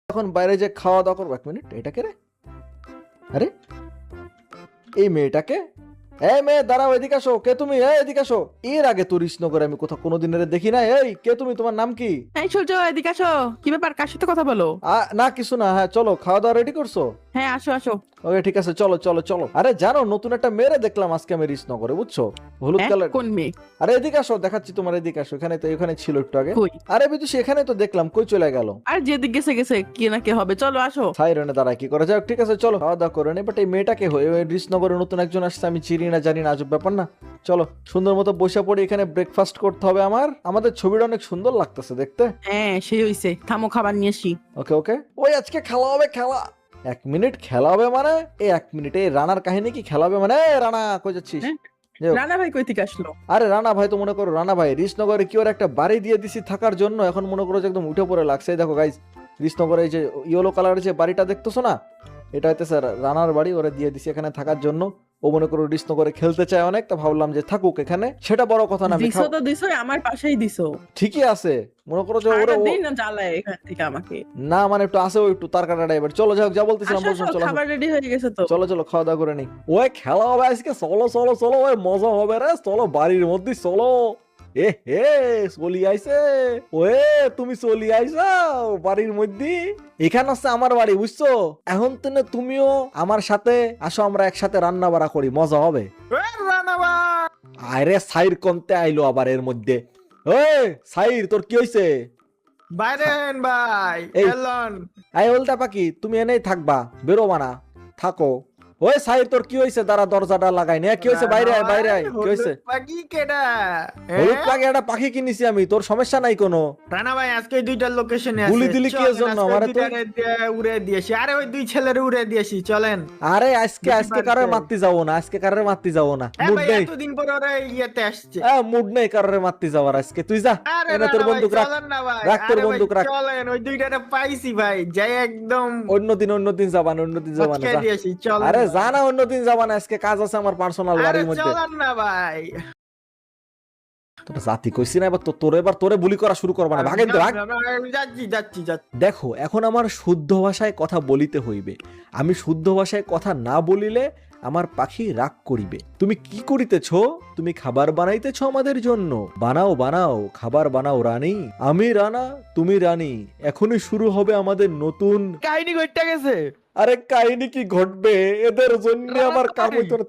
এখন বাইরে যে খাওয়া দাওয়া করবো। 1 মিনিট, এটাকে রে, আরে এই মেয়েটাকে, এই মেয়ে দাঁড়াও, এদিকে আসো। কে তুমি? এদিকে আসো। এর আগে তো কৃষ্ণনগরে আমি কোথাও কোনোদিনের দেখি না। এই কে তুমি? তোমার নাম কি? এই সূর্য, এদিকে আসো। কি ব্যাপার, কার সাথে কথা বলো? না কিছু না। হ্যাঁ চলো, খাওয়া দাওয়া রেডি করছো? হ্যাঁ, আসো আসো। ওকে ঠিক আছে, চলো চলো চলো। আরে জানো, নতুন একটা মেয়ে দেখলাম আজকে আমি কৃষ্ণনগরে, বুঝছো? হলুদ কালার। কোন মেয়ে? আরে এদিকে আসো, দেখাচ্ছি তোমার, এদিকে আসো। এখানে তো, এখানে ছিল একটু আগে। কই? আরে বিদুষী, এখানে তো দেখলাম, কই চলে গেল? আর যেদিক গেছে গেছে, কি না কে হবে, চলো আসো। সাইরনে দাঁড়ায় কি করে? যাক ঠিক আছে, চলো খাওয়া দাওয়া করে নি। বাট এই মেয়েটাকে কৃষ্ণনগরে নতুন একজন আসছে, আমি চিনি না জানি না, আজব ব্যাপার না। চলো সুন্দর মতো বসে পড়ি, এখানে ব্রেকফাস্ট করতে হবে আমাদের ছবিটা অনেক সুন্দর লাগতেছে দেখতে। হ্যাঁ, সেই হইছে, থামো, খাবার নিয়ে আসি। ওকে ওকে, ওই আজকে খেলা হবে, খেলা। 1 মিনিট খেলা হবে মানে? এই 1 মিনিটে রানার কাহিনী কি খেলা হবে মানে? রানা কই যাচ্ছিস? হ্যাঁ? যাও। রানা ভাই কই থেকে আসলো? আরে রানা ভাই তো মনে করো, রানা ভাই কৃষ্ণনগরে কি ওর একটা বাড়ি দিয়ে দিছি থাকার জন্য, এখন মনে করো যে একদম উঠে পড়ে লাগছে। এই দেখো গাইজ, কৃষ্ণনগরে এই যে ইয়েলো কালারের যে বাড়িটা দেখতেছো না, এটা হইতে স্যার রানার বাড়ি, ওরা দিয়ে দিছি এখানে থাকার জন্য। ও মনে করো কৃষ্ণনগরে খেলতে চায় অনেক, তো ভাবলাম যে থাকুক এখানে, সেটা বড় কথা না। দিছো তো দিছো, আমার পাশেই দিছো। ঠিকই আছে, মনে করো যে ওরা দিন না জ্বালায় এখান থেকে আমাকে। না মানে একটু আছে, ও একটু তার কাটাটা এবার। চলো যাও, যা বলতেছিলাম আসো, বলছো, আসো, চলো খাবার রেডি হয়ে গেছে তো। চলো চলো খাওয়া দাওয়া করে নি। ওই খেলা হবে আজকে, চলো চলো চলো, ওই মজা হবে রে, চলো বাড়ির মধ্যে চলো। এ হে চলি আইছে, ওয়ে তুমি চলি আইসাও বাড়ির মধ্যে। এখানে আছে আমার বাড়ি, বুঝছো? এখন তো না তুমিও আমার সাথে আসো, আমরা একসাথে রান্না বাড়া করি, মজা হবে। আরে সাইর কমতে আইলো আবার এর মধ্যে। ওই সাইর, তোর কি হইছে? বাইরেন ভাই, এই। এলন। এই উল্টা পাখি, তুমি এনেই থাকবা, বেরোবা না, থাকো। ওই সাইর, তোর কি হইছে? দাঁড়া, দরজাটা লাগাই না। কি হইছে? বাইরে আয়, বাইরে আয়। কি হইছে? পাখি কেডা? হলুদ পাখি, একটা পাখি কিনেছি আমি, তোর সমস্যা নাই কোনো? রানা ভাই আজকে দুইটা লোকেশনে আছে। গুলি দিলি কি এর জন্য? আমারে তো উড়ে দিয়েছি। আরে ওই দুই ছেলের উড়ে দিয়েছি, চলেন। আরে আজকে কারোর মারতে যাবো না, আজকে কারোর মারতে যাবো না, হ্যাঁ মুড ভাই, নেই। এতদিন পর ওরা ইয়েতে আসছে। মুড নেই কারোর মারতে যাওয়ার আজকে। তুই যা, আরে এনে তোর রানা ভাই, বন্দুক রাখ, চলেন না ভাই। রাখ তোর আরে ভাই, বন্দুক রাখ। চলেন, ওই দুইটারে পাইছি ভাই, যাই একদম অন্যদিন যাবা না, অন্যদিন যাবা না, আটকে যা। দিয়েছি, চলেন। আরে যা না, অন্যদিন যাবা না, আজকে কাজ আছে আমার পার্সোনাল আরে বাড়ির মধ্যে। চলেন না ভাই। তোরা জাতি কইছি না, এবার তোরে বুলি করা শুরু করবা না, ভাগেন তো ভাগ। যাচ্ছি যাচ্ছি যাচ্ছি। দেখো এখন আমার শুদ্ধ ভাষায় কথা বলিতে হইবে, আমি শুদ্ধ ভাষায় কথা না বলিলে আমার পাখি রাগ করিবে। তুমি কি করিতেছ? তুমি খাবার বানাইতেছ আমাদের জন্য? বানাও বানাও, খাবার বানাও রানী। আমি রানা, তুমি রানী, এখনই শুরু হবে আমাদের নতুন কাহিনী ঘটতে গেছে। আরে কাহিনী কি ঘটবে? এদের জন্য আমার কাম হইতো না।